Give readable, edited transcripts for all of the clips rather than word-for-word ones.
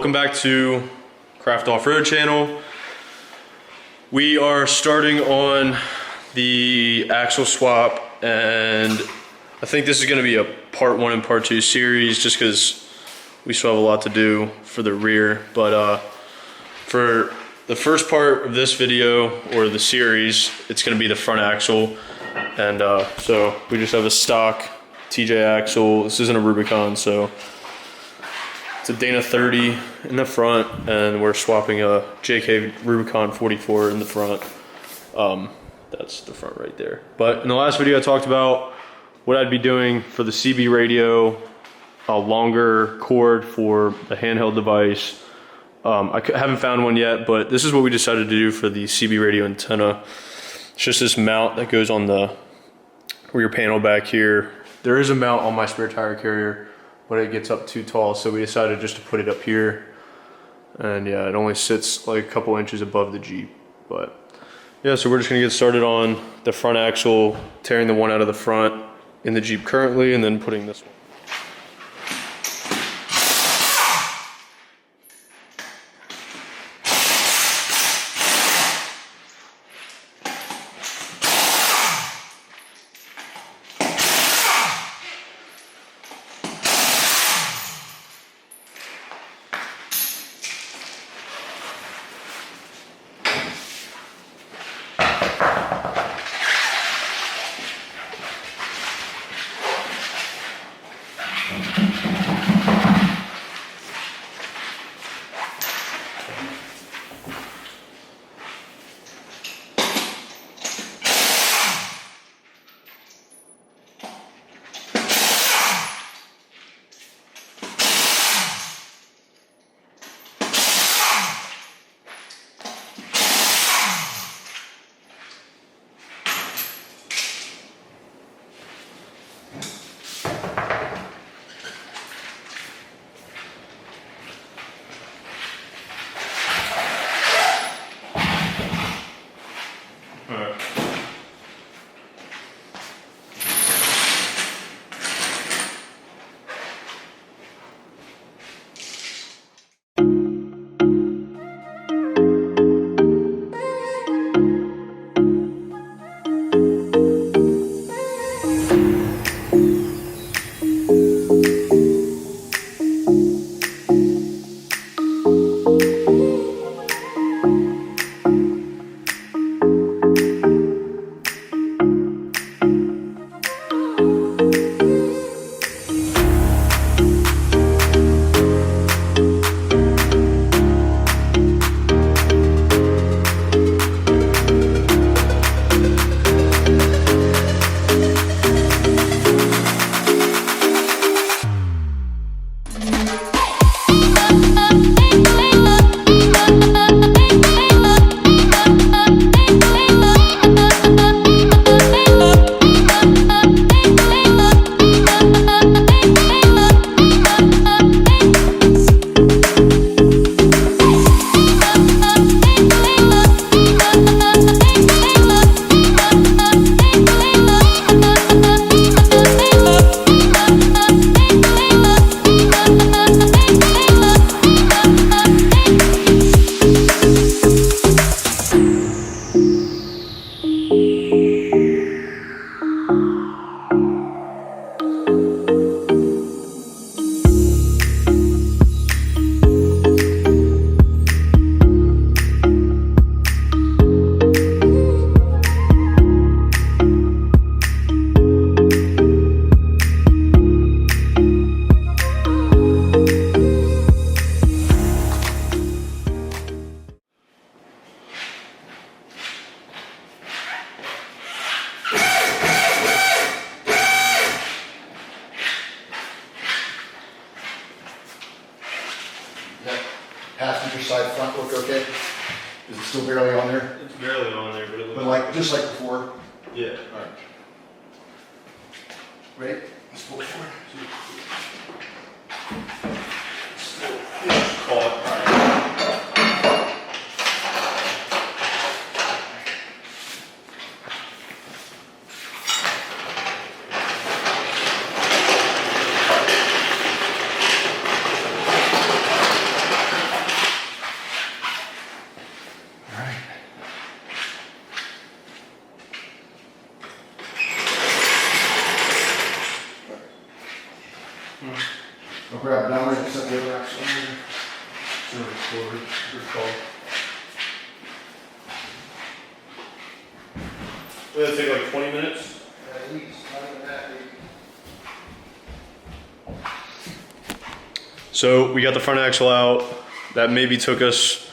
welcome back to Craft Off-Road channel. We are starting on the axle swap, and I think this is going to be a part 1 and part 2 series just because we still have a lot to do for the rear. But for the first part of this video, or the series, it's going to be the front axle. And so we just have a stock TJ axle. This isn't a Rubicon, so it's a Dana 30 in the front, and we're swapping a JK Rubicon 44 in the front. That's the front right there. But in the last video I talked about what I'd be doing for the CB radio, a longer cord for the handheld device. I haven't found one yet, but this is what we decided to do for the CB radio antenna. It's just this mount that goes on the rear panel back here. There is a mount on my spare tire carrier, but it gets up too tall, so we decided just to put it up here. And yeah, it only sits like a couple inches above the Jeep. But yeah, so we're just gonna get started on the front axle, tearing the one out of the front in the Jeep currently, and then putting this one. Passenger side front look okay? Is it still barely on there? It's barely on there, but it looks like just like before? Yeah. Alright. Ready? Let's pull it forward. Call it. grab down and set the other axle in there. Will that take like 20 minutes? At least, not even that, maybe. So we got the front axle out. That maybe took us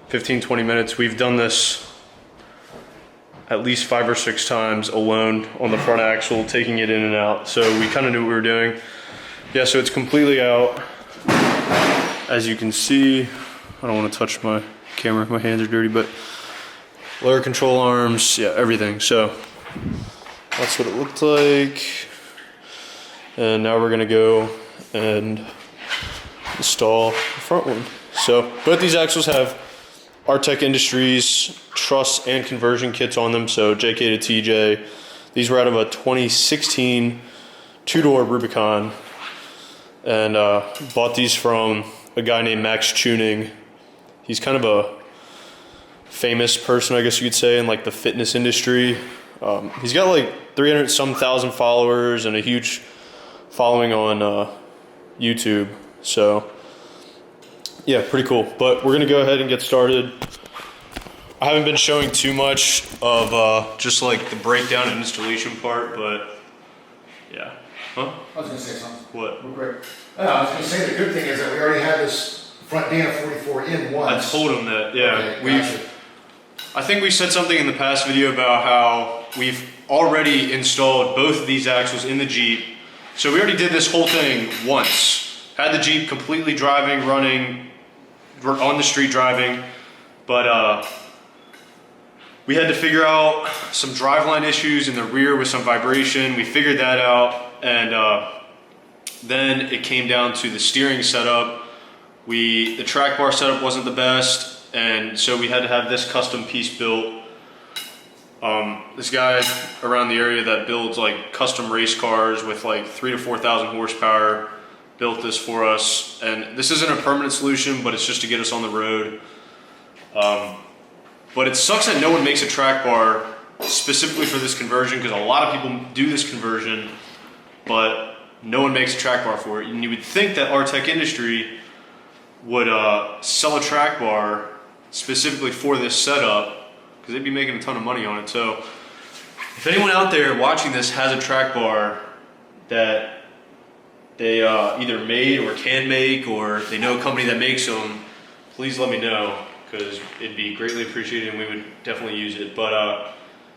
15-20 minutes. We've done this at least 5 or 6 times alone on the front axle, taking it in and out. So we kind of knew what we were doing. Yeah, so it's completely out. As you can see, I don't want to touch my camera, my hands are dirty, but lower control arms, yeah, everything. So that's what it looked like. And now we're gonna go and install the front one. So both these axles have Artec Industries truss and conversion kits on them, so JK to TJ. These were out of a 2016 two-door Rubicon, and bought these from a guy named Max Tuning. He's kind of a famous person, I guess you could say, in like the fitness industry. He's got like 300-some thousand followers and a huge following on YouTube. So yeah, pretty cool. But we're gonna go ahead and get started. I haven't been showing too much of just like the breakdown and installation part, but yeah. Huh? I was gonna say something. What? Real quick. I was gonna say the good thing is that we already had this front Dana 44 in once. I told him that, yeah. Okay, gotcha. I think we said something in the past video about how we've already installed both of these axles in the Jeep. So we already did this whole thing once. Had the Jeep completely driving, running, on the street driving, but we had to figure out some driveline issues in the rear with some vibration. We figured that out, and then it came down to the steering setup. The track bar setup wasn't the best, and so we had to have this custom piece built. This guy around the area that builds like custom race cars with like 3,000 to 4,000 horsepower built this for us, and this isn't a permanent solution, but it's just to get us on the road. But it sucks that no one makes a track bar specifically for this conversion, because a lot of people do this conversion, but no one makes a track bar for it. And you would think that Artec Industry would sell a track bar specifically for this setup, because they'd be making a ton of money on it. So if anyone out there watching this has a track bar that they either made or can make, or they know a company that makes them, please let me know, because it'd be greatly appreciated and we would definitely use it. But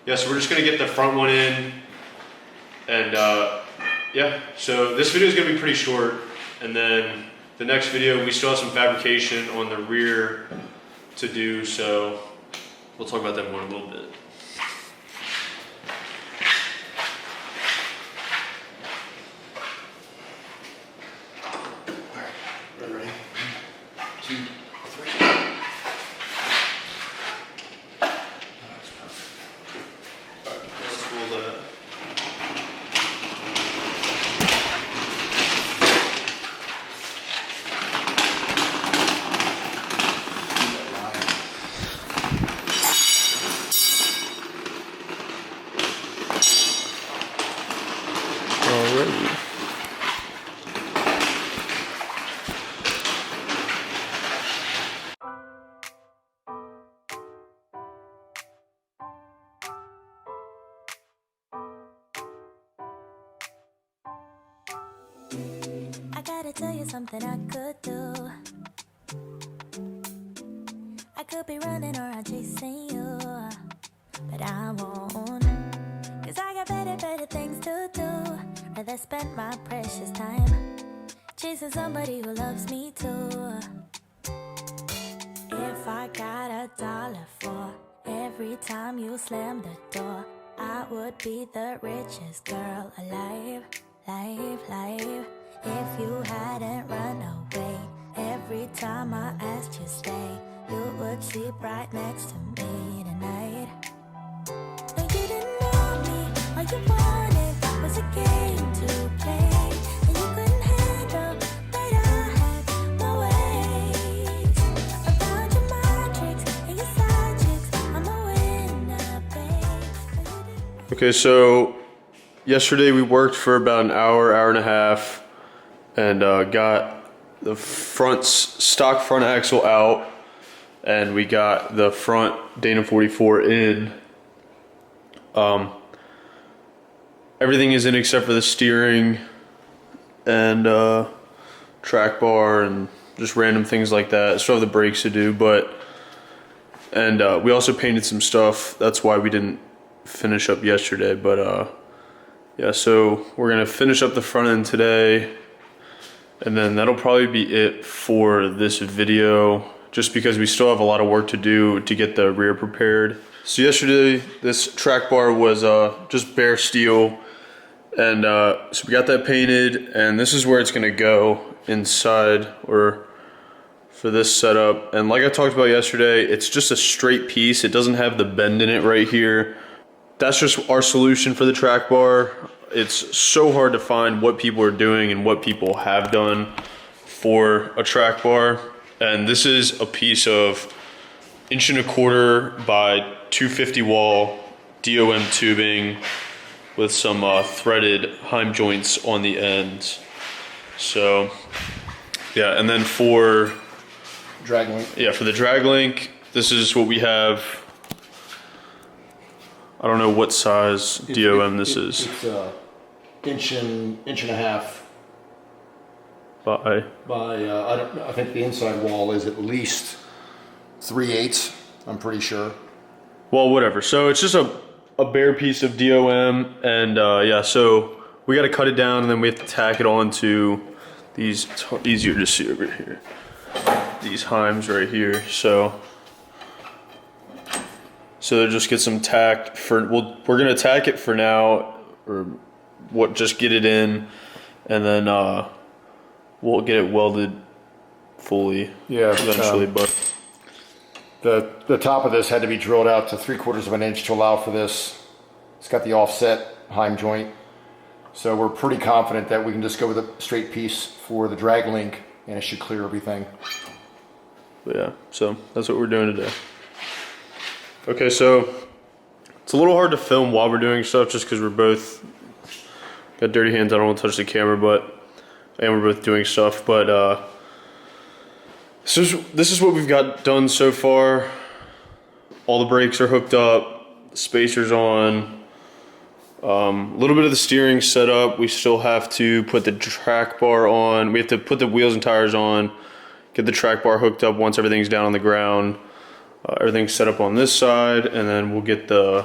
yeah, so we're just gonna get the front one in, and yeah, so this video is gonna be pretty short, and then the next video we still have some fabrication on the rear to do, so we'll talk about that more in a little bit. Ready? 2, 3. Let's pull that. Alrighty. I gotta tell you something I could do. I could be running around chasing you, but I won't, 'cause I got better things to do. Rather spend my precious time chasing somebody who loves me too. If I got $1 for every time you slam the door, I would be the richest girl alive, life. If you hadn't run away every time I asked you stay, you would sleep right next to me tonight. No, you didn't know me, all you wanted was a game to play, and you couldn't handle that I had my ways. About your mind tricks and your side chicks, I'm a winner, babe. Okay, so yesterday we worked for about an hour and a half, and got the stock front axle out, and we got the front Dana 44 in. Everything is in except for the steering and track bar and just random things like that. Still have the brakes to do, and we also painted some stuff. That's why we didn't finish up yesterday, but yeah, so we're gonna finish up the front end today, and then that'll probably be it for this video, just because we still have a lot of work to do to get the rear prepared. So yesterday, this track bar was just bare steel, and so we got that painted, and this is where it's gonna go inside, or for this setup. And like I talked about yesterday, it's just a straight piece. It doesn't have the bend in it right here. That's just our solution for the track bar. It's so hard to find what people are doing and what people have done for a track bar. And this is a piece of 1.25 inch by 250 wall DOM tubing with some threaded heim joints on the ends. So yeah, and then for Drag link. Yeah, for the drag link, this is what we have. I don't know what size DOM this is. It's inch and a half By I think the inside wall is at least 3/8. I'm pretty sure. well, whatever. So it's just a bare piece of DOM, and yeah, so we got to cut it down, and then we have to tack it onto these. It's easier to see over here. These heims right here. So they'll just get some tacked for. We're gonna tack it for now, or just get it in, and then we'll get it welded fully. Yeah, eventually, but. The top of this had to be drilled out to 3/4 inch to allow for this. It's got the offset heim joint. So we're pretty confident that we can just go with a straight piece for the drag link, and it should clear everything. But yeah, so that's what we're doing today. Okay, so it's a little hard to film while we're doing stuff just because we're both got dirty hands. I don't want to touch the camera, and we're both doing stuff, but this is what we've got done so far. All the brakes are hooked up, the spacer's on, a little bit of the steering set up. We still have to put the track bar on. We have to put the wheels and tires on, get the track bar hooked up once everything's down on the ground. Everything's set up on this side, and then we'll get the,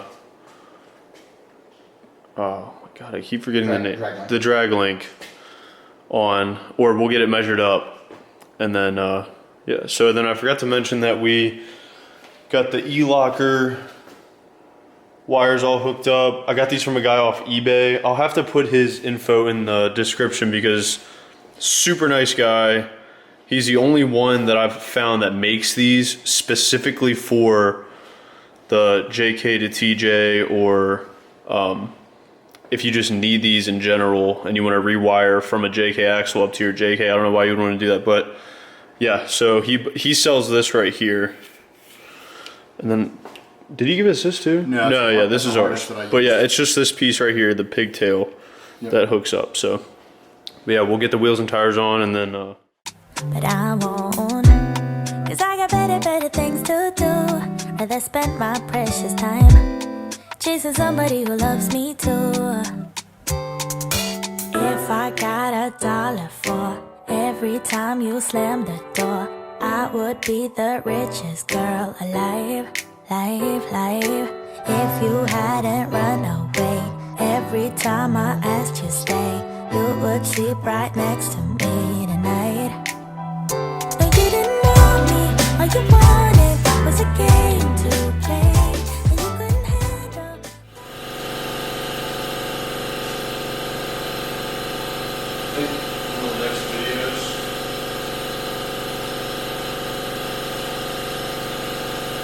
oh my God, I keep forgetting the name. The drag link on, or we'll get it measured up, and then, yeah, so then I forgot to mention that we got the E-locker wires all hooked up. I got these from a guy off eBay. I'll have to put his info in the description because super nice guy. He's the only one that I've found that makes these specifically for the JK to TJ, or if you just need these in general and you want to rewire from a JK axle up to your JK. I don't know why you would want to do that, but yeah, so he sells this right here. And then, did he give us this too? No, yeah, this is ours. But yeah, it's just this piece right here, the pigtail, that hooks up. So yeah, we'll get the wheels and tires on, and then But I won't, cause I got better things to do. Rather spend my precious time chasing somebody who loves me too. If I got $1 for every time you slam the door, I would be the richest girl alive, life. If you hadn't run away every time I asked you stay, you would sleep right next to me tonight. When you didn't know me, all you wanted was a game to play, and you couldn't handle.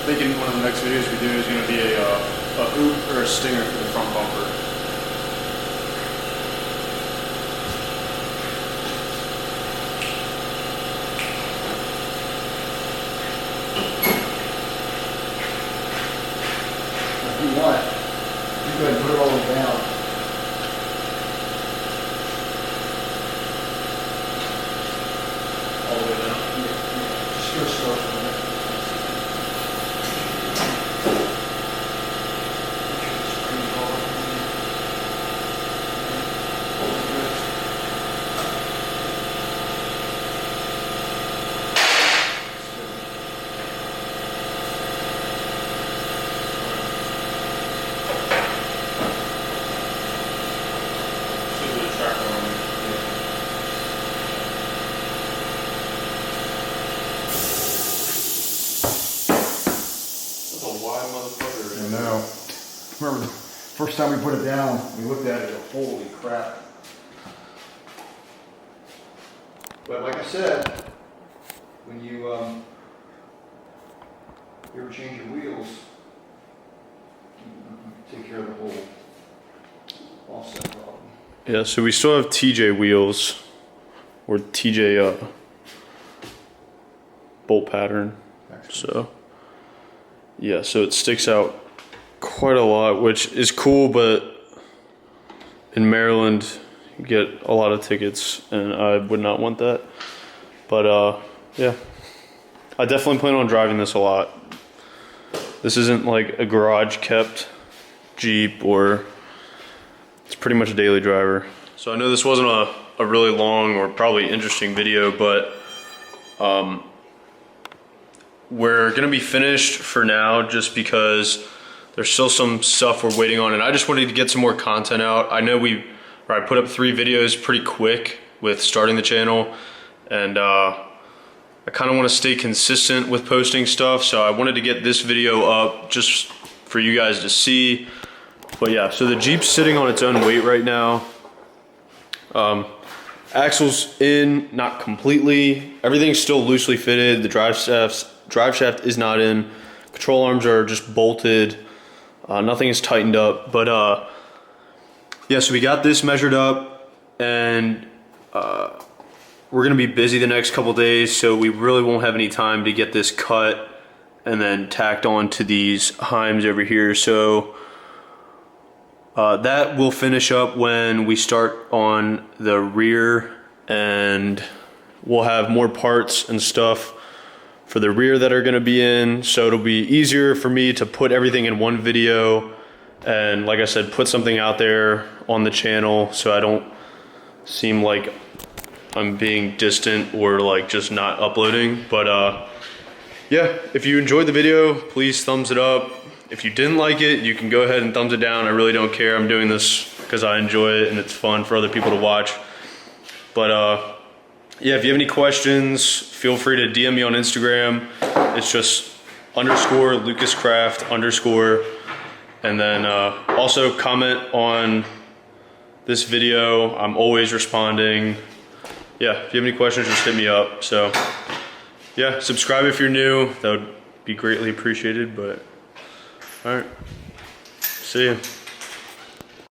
I think one of the next videos, we do is going to be a hoop or a stinger for the front bumper. If you want, you go ahead and put it all down. know. Remember the first time we put it down, we looked at it and holy crap. But like I said, when you ever change your wheels, take care of the whole offset problem. Yeah, so we still have TJ wheels, or TJ bolt pattern. Excellent. So yeah, so it sticks out quite a lot, which is cool, but in Maryland you get a lot of tickets and I would not want that. But yeah, I definitely plan on driving this a lot. This isn't like a garage kept Jeep, or it's pretty much a daily driver. So I know this wasn't a really long or probably interesting video, but we're gonna be finished for now just because there's still some stuff we're waiting on, and I just wanted to get some more content out. I know I put up 3 videos pretty quick with starting the channel, and I kind of want to stay consistent with posting stuff, so I wanted to get this video up just for you guys to see. But yeah, so the Jeep's sitting on its own weight right now. Axle's in, not completely. Everything's still loosely fitted. The drive shaft is not in. Control arms are just bolted. Nothing is tightened up. But yeah, so we got this measured up, and we're gonna be busy the next couple days, so we really won't have any time to get this cut and then tacked on to these heims over here. So that will finish up when we start on the rear, and we'll have more parts and stuff for the rear that are gonna be in. So it'll be easier for me to put everything in one video, and like I said, put something out there on the channel so I don't seem like I'm being distant or like just not uploading. But yeah, if you enjoyed the video, please thumbs it up. If you didn't like it, you can go ahead and thumbs it down. I really don't care. I'm doing this because I enjoy it and it's fun for other people to watch. But yeah, if you have any questions, feel free to DM me on Instagram. It's just _LucasCraft_. And then also comment on this video. I'm always responding. Yeah, if you have any questions, just hit me up. So yeah, subscribe if you're new. That would be greatly appreciated. But all right, see ya.